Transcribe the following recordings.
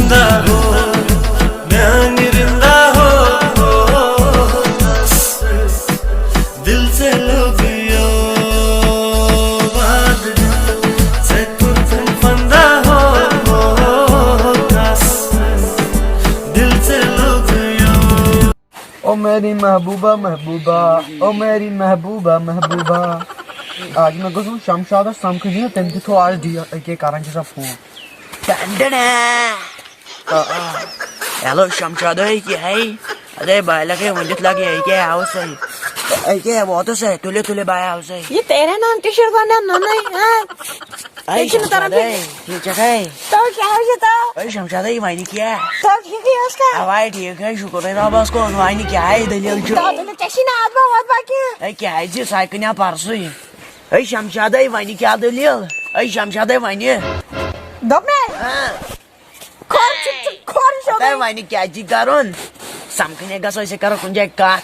ओ मेरी महबूबा महबूबा, ओ मेरी महबूबा महबूबा। आज मैं गजूं शमशाद समखनी तम दिथो आज दिया के कारण जैसा फोन हेलो शमशाद क्या है? अरे भाई लगे वंजित लगे है क्या हाउस है? क्या बहुत से तुले तुले बाय हाउस है। ये तेरा नाम किशोर का नाम नहीं है। ऐसे तरह पे ठीक है तो क्या हो जाता? भाई शमशाद ही वाइनी क्या है? तो ठीक है उसका। हवाई ठीक है शुक्र है ना बस को वाइनी क्या है दलिल जो तो तुम कैसी ना आत्मा बहुत बाकी। ऐ क्या है जी साइकिल परसों ही ऐ शमशाद ही वाइनी क्या दलिल ऐ शमशाद ही वाइनी दब में खोर शो ऐ वाइनी क्या जी करून समखने का सोचे करो कुंजे काट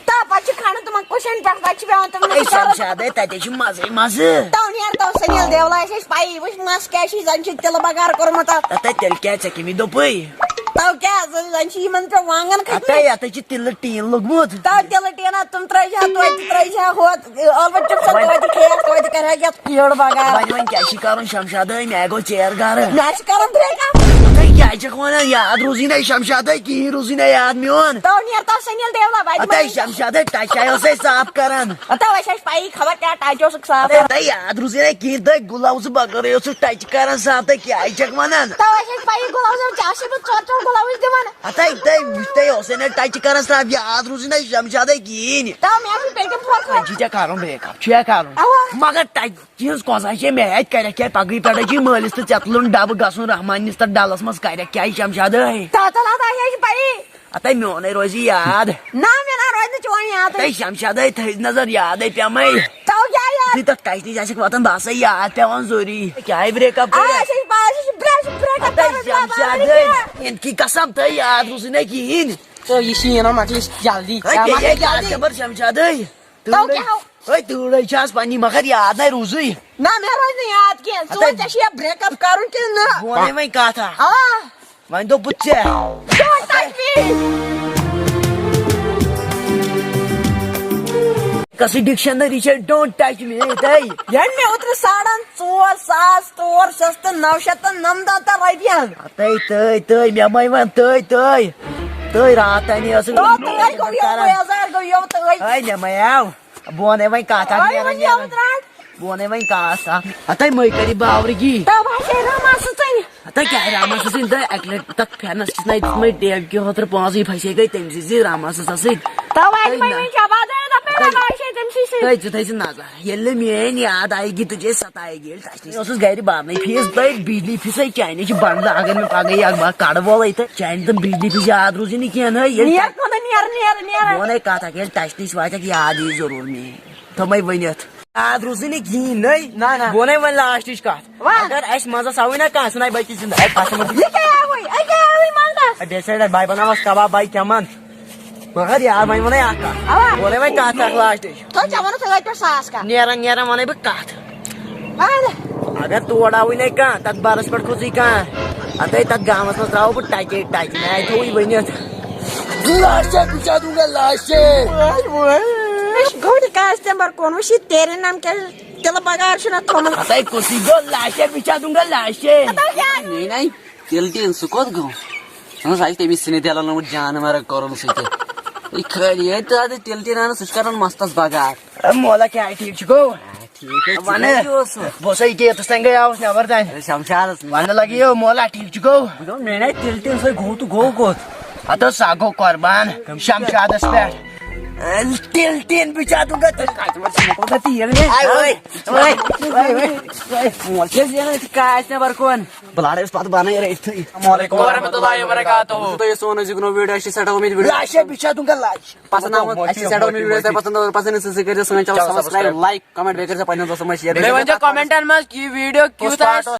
ता बच्चे खाना तुम क्वेश्चन पर बच्चे पे तुम ऐ शमशाद है ताते मजे मजे तो यार तो सनिल देवला ऐसे पाई वश मास कैशी जंची तेल बगार करो मत ताते तेल क्या चकी मी दोपई तो क्या जंची मन पे वांगन आता आता ची तिल टीन लगमुत तो तेल टीना तुम त्रैजा हो अलबत चुप सब तो खेल तो करे क्या कीड़ बगार बाजवन क्या शिकारून शमशाद है मैगो चेयर गार नाच करन देगा क्या चकवाना याद रोजी नहीं शमशाद है की रोजी नहीं याद मियोन तो यार तो सनिल देवला भाई आता शमशाद है टाचायो से साफ करन आता वैसे पाई खबर क्या टाइटो साफ आता याद रोजी नहीं की दे गुलाउस बगरे उस टाच करन साफ है क्या चकवाना तो वैसे पाई गुलाउस चाशे पे चोट गुलाउस देवन आता इते मिस्ते होसे ने टाच करन साफ याद रोजी नहीं शमशाद है की तो मैं भी पेट फोर खा जीजा कारों ब्रेकअप छे कारों मगर टाच चीज कोसा छे मैं ऐड करे क्या पगड़ी पड़े जी मलिस तो चतलुन डब गसुन रहमान निस्तर डालस मस करे क्या शमशाद है ताता लाता है पाई आता म्योने रोजी याद ना मेरा रोज चोन याद आता शमशाद है थे नजर याद है प्यामई तो क्या यार ती तक टाइटी जैसे वतन दास याद पेवन जोरी क्या है ब्रेकअप ऐसे पास ब्रेक आता शमशाद है इनकी कसम थे याद उसने की तो इसी ना मतलब जल्दी ये जबर शमशाद है तो क्या हो ओए तू रे चास पानी मगर याद है रोजी ना मेरा रोज नहीं याद किया सोच ऐसे ब्रेकअप करूं कि ना बोने में कहा था हां मैं तो बुच्चे डोंट टच मी कसी डिक्शनरी से डोंट टच मी तई यार मैं उतर साड़न 4 7 4 6 9 9 रॉपियां तई मैं वन तई रात नहीं असु तो तई को यो तई आई ने मैं आओ बोने में कहा था बोने में कहा था आता मैं करी बावरगी तो भाई रामा सुतई आता क्या रामा सुसिन द एकलेट तक फेनस नहीं मैं डेव के होतर पांच फसे गई तमसी से रामा सुसिन तो भाई मैं क्या बात है तो पहले भाई से तमसी से तई जुताई से नाजा येले में याद आएगी तुझे सताएगी टाइस उस गैरी बात नहीं फीस भाई बिजली फीस है चाइनीज की बंद आगे में पा गई अगवा काड़वा आई थे चाइनीज तो बिजली फीस याद रोजी नहीं किया ना ये नियर को नियर बोने कहा था कि टाइस वाचा की याद ही जरूर नहीं तो मैं वनियत याद रोजी नहीं की नहीं ना बोने वाला लास्ट का अगर ऐस मजा सावी ना कहां सुनाई बची जिंदा है पास में ये क्या हुई मांगा डेसर भाई बनावा कबाब भाई क्या मन मगर यार मैं मने आका बोले मैं कहा था लास्ट तो जमाना से लाइट सास का नियरा मने भी कहा अगर तू वडा हुई नहीं का तक बारस पर खुशी का आता तक गांव में राव पर टाइचे मैं तो ही बनियत लास्ट से पूछा दूंगा लास्ट से गुड कस्टमर कौन वशी तेरे नाम के चल बगार सुना तुम आता कुछ गो लास्ट से पूछा दूंगा लास्ट से नहीं तेल सुकोत गो हम साइज ते मिसने त्याला न जान मारा करून सुते इखरी आहे तर ते तेल ना सुस्कारण मस्तच बगार मोला क्या ठीक छको ठीक है वाने बोसई के तो संगे आओ ने अवर जाए शमशाद वाने लगियो मोला ठीक छको नहीं तेल से घो तू घो को आता सागो कुर्बान शमशाद स्पेट तिल बिछा दूंगा तो बलाडे पात बाना रे अस्सलामुअलैकुम वरहमतुल्लाहि वबरकातुहू तो ये सोनो जिगनो वीडियो अच्छी सेट उम्मीद वीडियो लाश बिछा दूंगा लाश पसंद आओ अच्छी सेट उम्मीद वीडियो पसंद हो पसंद से कर सब्सक्राइब लाइक कमेंट बेकर से पहले दोस्तों में शेयर कमेंट में की वीडियो क्यों था